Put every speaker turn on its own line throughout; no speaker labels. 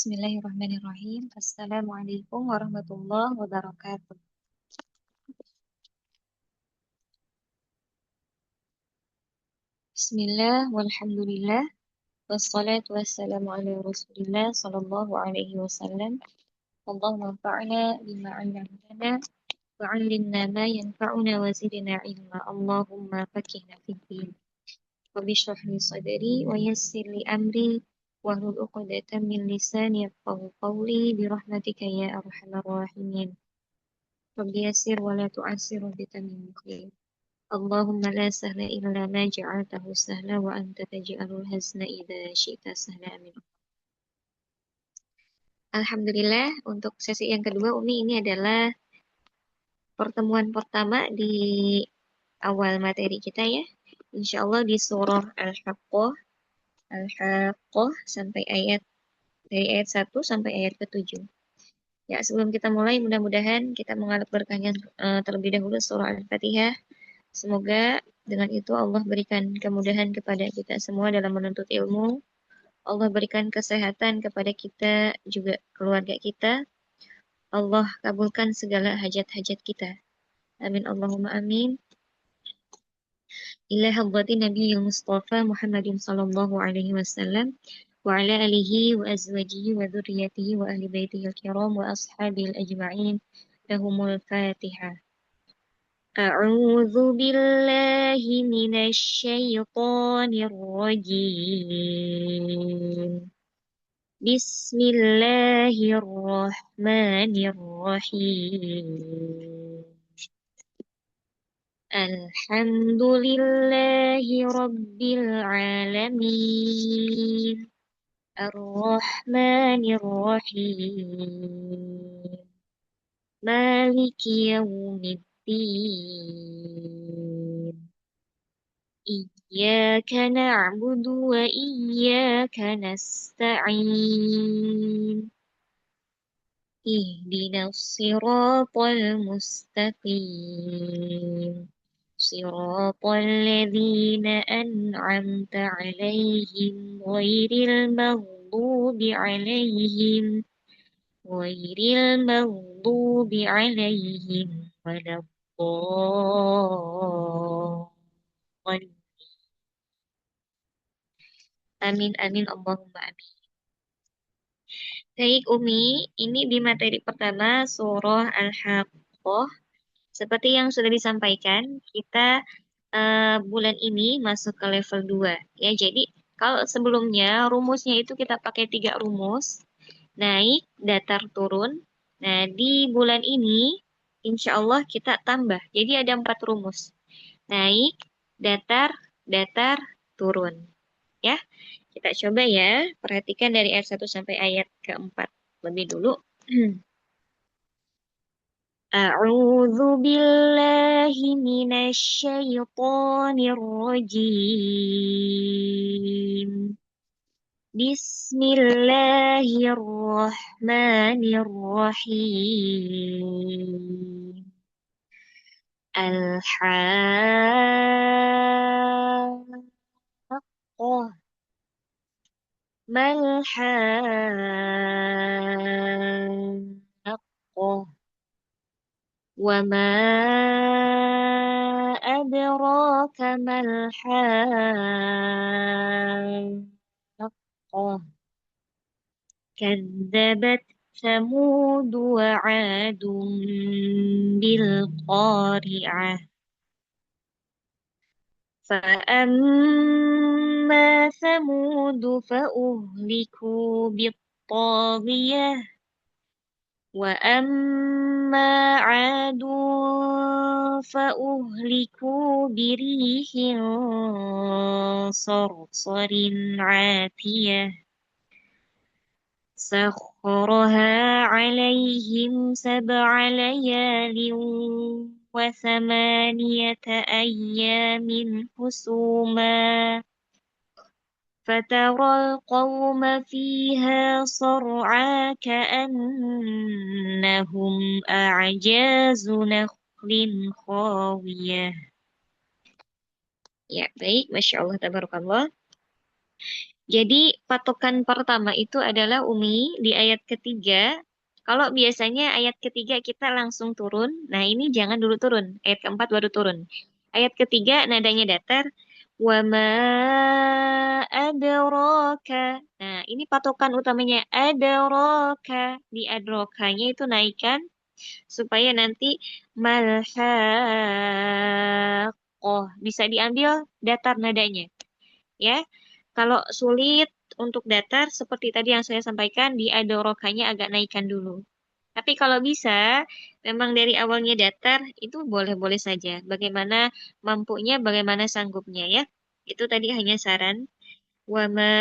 Bismillahirrahmanirrahim. Assalamualaikum warahmatullahi wabarakatuh. Bismillah, walhamdulillah, wassalatu wassalamu ala rasulillah sallallahu alaihi wasallam. Allahumma anfa'na bima 'allamtana wa 'allimna ma yanfa'una wa zidna ilma. Allahumma faqihna fid din. Rabbi shrah li sadri wa yassir li amri wahlul 'uqdatam min lisani yafqahu qawli bi rahmatika ya arhamar rahimin. Rabbi yassir wa la tu'assir bi tamim khair. Allahumma la sahla illa ma ja'altahu sahla wa anta taj'alul hazna idza syi'ta sahla amin. Alhamdulillah untuk sesi yang kedua Umi ini adalah pertemuan pertama di awal materi kita ya. Insyaallah di surah Al-Haqqah sampai dari ayat 1 sampai ayat ke-7. Ya, sebelum kita mulai mudah-mudahan kita mengalap berkahnya terlebih dahulu surah Al-Fatihah. Semoga dengan itu Allah berikan kemudahan kepada kita semua dalam menuntut ilmu. Allah berikan kesehatan kepada kita, juga keluarga kita. Allah kabulkan segala hajat-hajat kita. Amin Allahumma amin. Ila hadratin Nabiyil Mustafa Muhammadin sallallahu alaihi wasallam wa ala alihi wa azwajihi wa dzurriyyatihi wa ahli baitihi al-kiram wa ashabil ajma'in. Lahumul Fatihah. أعوذ بالله من الشيطان الرجيم بسم الله الرحمن الرحيم الحمد لله رب العالمين الرحمن الرحيم مالك يوم الدين إياك نعبد وإياك نستعين اهدنا الصراط المستقيم صراط الذين أنعمت عليهم غير المغضوب عليهم ولا الضالين. Amin amin Allahumma amin. Baik Umi, ini di materi pertama surah Al-Haqqah. Seperti yang sudah disampaikan, kita bulan ini masuk ke level 2 ya. Jadi kalau sebelumnya rumusnya itu kita pakai 3 rumus, naik, datar, turun. Nah, di bulan ini insya Allah kita tambah. Jadi ada 4 rumus. Naik, datar, datar, turun. Ya, kita coba ya. Perhatikan dari ayat 1 sampai ayat ke-4 lebih dulu. A'udzu billahi minasy syaithanir rajim. Bismillahirrahmanirrahim. Al-Haqqah. Mal-Haqqah. Wa ma adraka mal-Haqqah. كذبت ثمود وعاد بالقارعة فأما ثمود فأهلكوا بالطاغية وأما عاد فأهلكوا بريح صرصر عاتية سخرها عليهم 7 ليال و8 أيام حسوما فترى القوم فيها صرعى كأنهم أعجاز نخل خاوية. Ya, baik. Masya Allah, tabarakallah. Jadi patokan pertama itu adalah Umi di ayat ketiga. Kalau biasanya ayat ketiga kita langsung turun, nah ini jangan dulu turun. Ayat keempat baru turun. Ayat ketiga nadanya datar. Wa ma adraka. Nah ini patokan utamanya adraka. Di adrokanya itu naikkan supaya nanti malhaqqah bisa diambil datar nadanya. Ya, kalau sulit untuk datar seperti tadi yang saya sampaikan di adorokanya agak naikkan dulu. Tapi kalau bisa, memang dari awalnya datar itu boleh-boleh saja. Bagaimana mampunya, bagaimana sanggupnya ya. Itu tadi hanya saran. Wa ma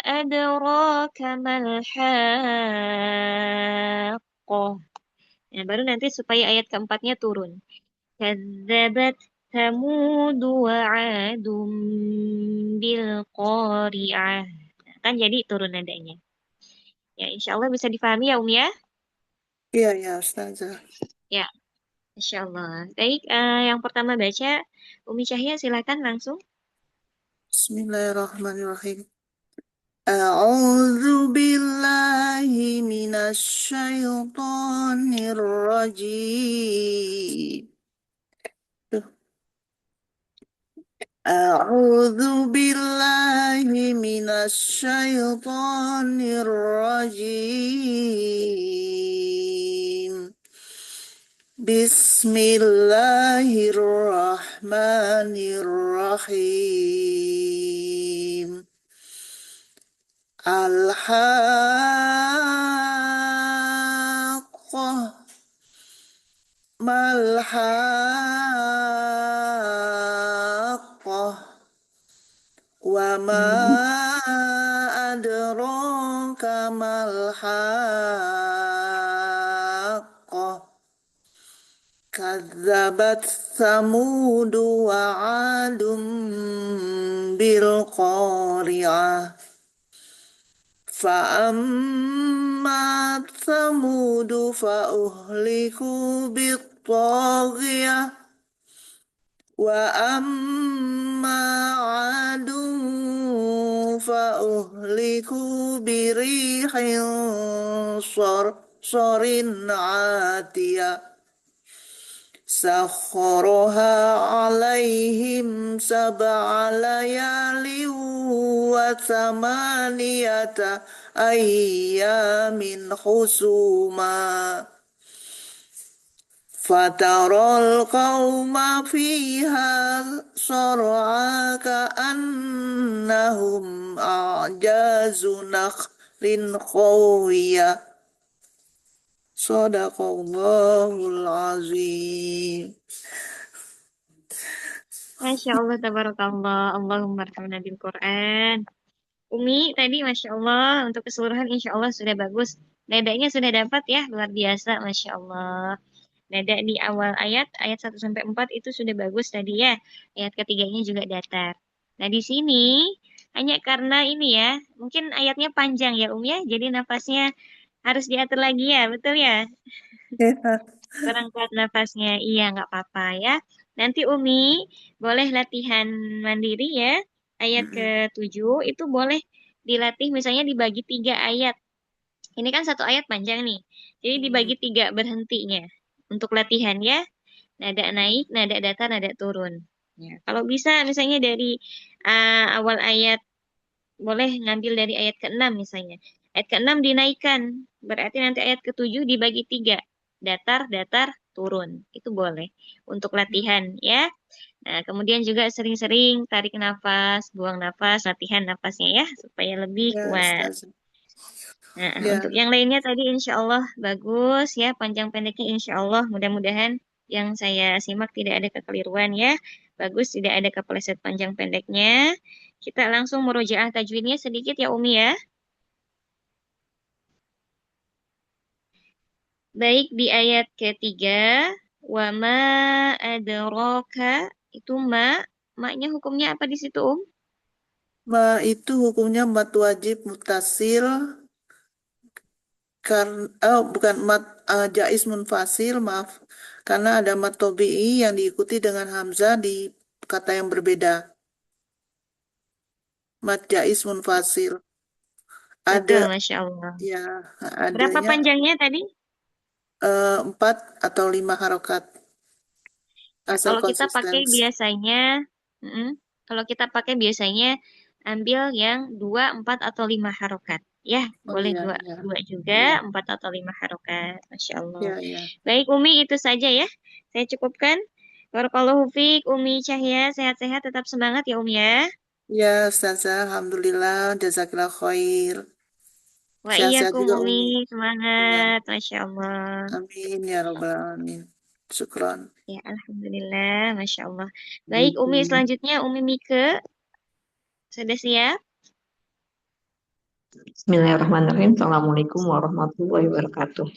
adraka mal haqqah. Nah, baru nanti supaya ayat keempatnya turun. كذبت ثمود وعاد بالقارعة. Nah, kan jadi turun nadanya. Ya, insya Allah bisa difahami ya, ya.
Iya, ya, Ustazah.
Ya, insya Allah. Baik, yang pertama baca, Umi Cahya silakan langsung.
Bismillahirrahmanirrahim. A'udzu billahi minasy syaithanir rajim. أعوذ بالله من الشيطان الرجيم بسم الله الرحمن الرحيم الحاقة ما الحاقة وما
Hmm.
أدراك ما الحاقة كذبت ثمود وعاد بالقارعة فأما ثمود فأهلكوا بالطاغية وأما عاد فأهلكوا بريح صرصر عاتية سخرها عليهم 7 ليال وثمانية أيام حسوما فترى القوم فيها صرعى كأنهم أعجاز نخل خاوية صدق الله العظيم.
Masya Allah, tabarakallah. Allahumma arhamna bil Quran. Umi, tadi Masya Allah, untuk keseluruhan Insya Allah sudah bagus. Nadanya sudah dapat ya, luar biasa, Masya Allah. Nada di awal ayat, ayat 1 sampai 4 itu sudah bagus tadi ya. Ayat ketiganya juga datar. Nah, di sini hanya karena ini ya, mungkin ayatnya panjang ya ya, jadi nafasnya harus diatur lagi ya, betul ya? Kurang kuat nafasnya, iya nggak apa-apa ya. Nanti Umi boleh latihan mandiri ya. Ayat ke-7 itu boleh dilatih misalnya dibagi 3 ayat. Ini kan satu ayat panjang nih. Jadi dibagi 3 berhentinya untuk latihan ya. Nada naik, nada datar, nada turun. Ya, kalau bisa misalnya dari awal ayat boleh ngambil dari ayat ke-6 misalnya. Ayat ke-6 dinaikkan. Berarti nanti ayat ke-7 dibagi 3. Datar, datar, turun. Itu boleh untuk latihan ya. Nah, kemudian juga sering-sering tarik nafas, buang nafas, latihan nafasnya ya supaya lebih
Ya,
kuat.
Ustaz.
Nah, untuk
Ya,
yang lainnya tadi insya Allah bagus ya, panjang pendeknya insya Allah mudah-mudahan yang saya simak tidak ada kekeliruan ya. Bagus, tidak ada kepeleset panjang pendeknya. Kita langsung murojaah tajwidnya sedikit ya Umi ya. Baik di ayat ketiga, wa ma adraka itu maknya hukumnya apa di situ
ma itu hukumnya mat wajib mutasil karena bukan mat jais munfasil, maaf. Karena ada mat tobi'i yang diikuti dengan hamzah di kata yang berbeda. Mat jais munfasil.
Betul,
Ada
Masya Allah.
ya,
Berapa
adanya
panjangnya tadi?
4 atau 5 harokat
Nah,
asal konsisten.
mm, kalau kita pakai biasanya ambil yang 2, 4 atau 5 harokat. Ya,
Oh
boleh
iya,
dua,
iya,
dua juga,
iya,
4 atau 5 harokat. Masya Allah.
iya, iya.
Baik, Umi, itu saja ya. Saya cukupkan. Barakallahu fiik, Umi Cahya, sehat-sehat, tetap semangat ya, Umi ya.
Ya, Ustazah, Alhamdulillah, jazakillah khair.
Wa
Sehat-sehat
iyyakum,
juga
Umi.
Umi. Iya,
Semangat, Masya Allah.
amin ya robbal alamin. Syukron.
Ya, Alhamdulillah, Masya Allah. Baik, Umi, selanjutnya Umi Mike, sudah siap?
Bismillahirrahmanirrahim. Assalamualaikum warahmatullahi wabarakatuh.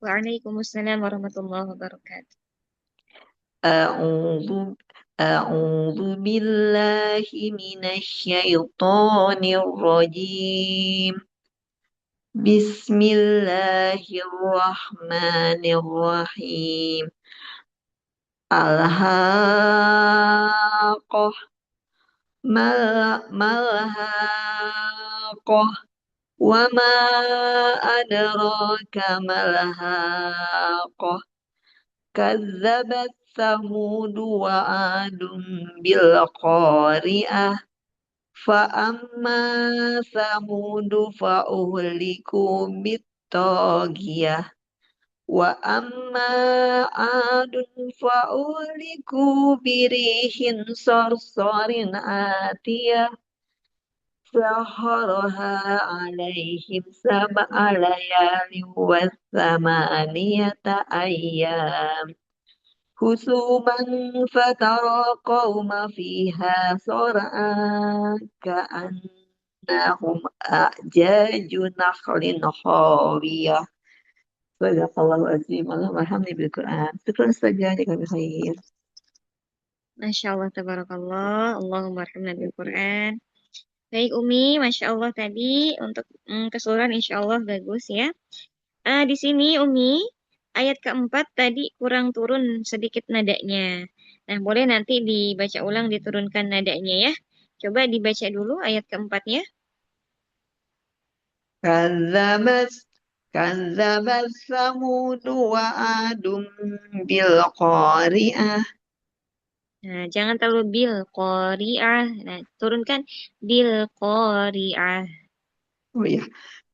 Waalaikumsalam warahmatullahi wabarakatuh.
A'udzu A'udzu billahi minasyaitonir rajim. Bismillahirrahmanirrahim. Al-haqqah malhaqqah wa ma adraka malhaqqah. كذبت ثمود وعاد بالقارعة فأما ثمود فأهلكوا بالطاغية وأما عاد فأهلكوا بريح صرصر عاتية سخرها عليهم 7 ليال وثمانية أيام حسوما فترى القوم فيها صرعى كأنهم أعجاز نخل خاوية صدق الله العظيم اللهم ارحمني بالقرآن شكرا saja kami khair.
Masya Allah, tabarakallah. Allahumma arhamna bil Quran. Baik, Umi, Masya Allah tadi untuk keseluruhan Insya Allah bagus ya. Di sini Umi, ayat keempat tadi kurang turun sedikit nadanya. Nah, boleh nanti dibaca ulang, diturunkan nadanya ya. Coba dibaca dulu ayat keempatnya.
كذبت كذبت ثمود وعاد بالقارعة.
Nah, jangan terlalu bil qari'ah. Nah, turunkan bil qari'ah.
Oh ya,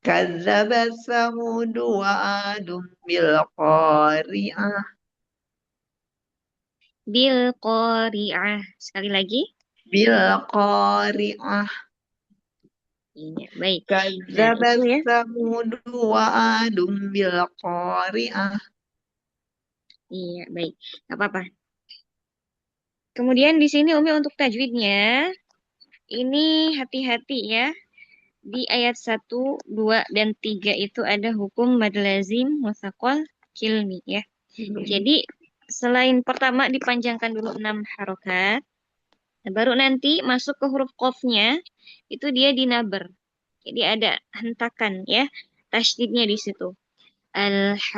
كذبت ثمود وعاد بالقارعة.
Bil qari'ah. Sekali lagi.
بالقارعة
Iya, baik. Nah, itu
كذبت
ya.
ثمود وعاد بالقارعة.
Iya, baik. Gak apa-apa. Kemudian di sini Umi untuk tajwidnya, ini hati-hati ya. Di ayat 1, 2, dan 3 itu ada hukum mad lazim, mutsaqal, kilmi ya. Jadi selain pertama dipanjangkan dulu 6 harokat, baru nanti masuk ke huruf qafnya, itu dia dinaber. Jadi ada hentakan ya, tasydidnya di situ. Al-haqqah.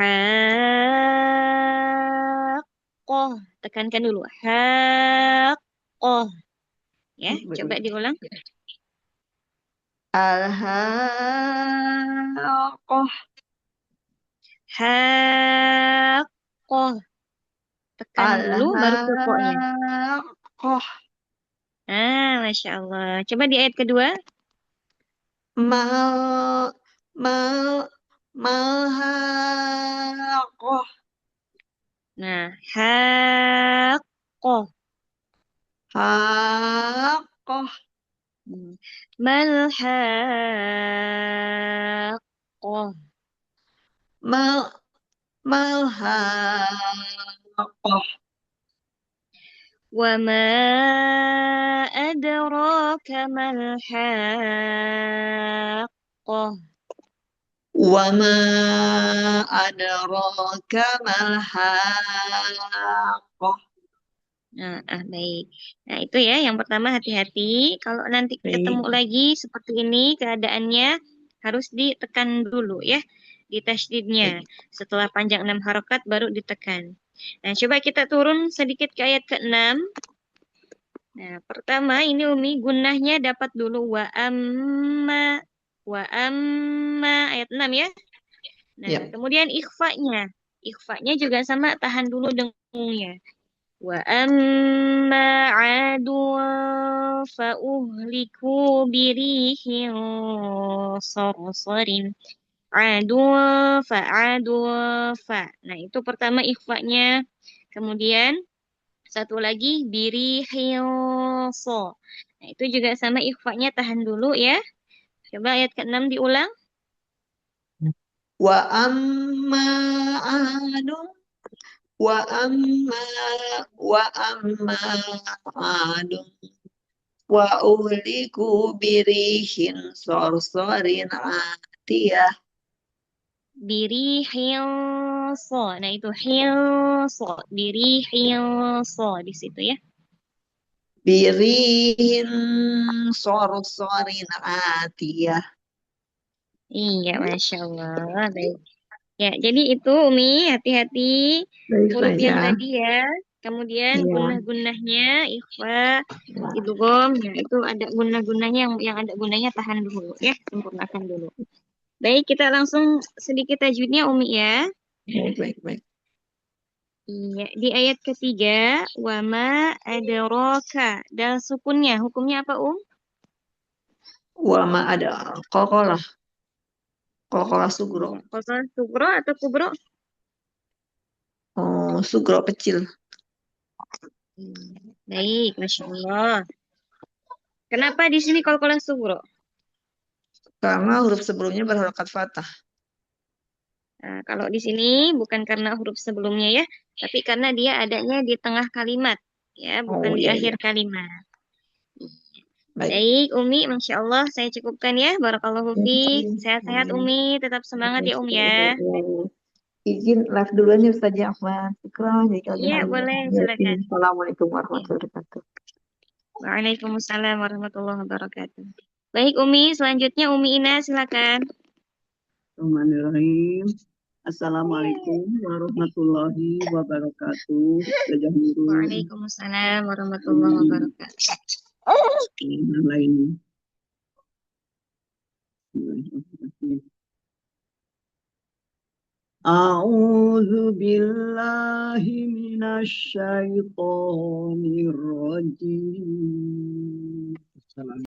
Tekankan dulu. Haqqah. Ya, coba diulang.
الحاقة
Haqqah. Tekan dulu baru ke ko-nya.
الحاقة
Masya Allah. Coba di ayat kedua.
ما ما ما الحاقة
Nah, haqqah.
حاقة
Hmm. Mal haqqah.
ما ما الحاقة
Wa ma adraka mal haqqah.
وما أدراك ما الحاقة.
Baik. Nah, itu ya yang pertama hati-hati. Kalau nanti ketemu
Baik.
lagi seperti ini keadaannya harus ditekan dulu ya di tasydidnya. Setelah panjang 6 harokat baru ditekan. Nah, coba kita turun sedikit ke ayat ke-6. Nah, pertama ini Umi gunnahnya dapat dulu wa amma ayat 6 ya. Nah,
Ya.
kemudian ikhfanya. Ikhfanya juga sama, tahan dulu dengungnya. Wa amma 'adun fa uhliku birihin sarsarin. Adun fa. Nah, itu pertama ikhfanya. Kemudian satu lagi birihin so. Nah, itu juga sama ikhfanya, tahan dulu ya. Coba ayat ke-6 diulang.
Wa amma adun wa amma wa amma adun wa uhliku birihin sorsorin atiyah.
Birihin so. Nah, itu hilso. Birihin so di situ ya.
Birihin sorsorin atiyah.
Iya, Masya Allah. Baik. Ya, jadi itu Umi, hati-hati
Baik
huruf yang
saja.
tadi ya. Kemudian
Iya.
gunnah-gunnahnya, ikhfa, idgham, ya itu ada gunnah-gunnahnya yang ada gunnahnya, tahan dulu ya, sempurnakan dulu. Baik, kita langsung sedikit tajwidnya Umi ya.
Baik, baik, baik.
Iya, di ayat ketiga, wama adraka, dal sukunnya, hukumnya apa
Wa ma ada kokolah. Kokolah sugro.
Iya, kosong sugro atau kubro?
Oh, sugro kecil.
Baik, Masya Allah. Kenapa di sini kol-kolah sugro?
Karena huruf sebelumnya berharokat fathah.
Nah, kalau di sini bukan karena huruf sebelumnya ya, tapi karena dia adanya di tengah kalimat, ya, bukan
Oh,
di
iya, iya.
akhir kalimat.
Baik.
Baik, Umi, Masya Allah, saya cukupkan ya. Barakallahu fiik. Sehat-sehat, Umi. Tetap semangat ya, Umi ya.
Izin live duluan ya Ustazah Ahmad. Syukran. Jadi kalau
Iya, boleh, silakan.
Assalamualaikum
Ya.
warahmatullahi wabarakatuh.
Waalaikumsalam warahmatullahi wabarakatuh. Baik, Umi. Selanjutnya, Umi Ina, silakan.
Bismillahirrahmanirrahim. Assalamualaikum warahmatullahi wabarakatuh. Ustazah Nurul.
Waalaikumsalam warahmatullahi
Ini
wabarakatuh.
yang lain. Bismillahirrahmanirrahim. A'udzu billahi minasy syaithanir rajim.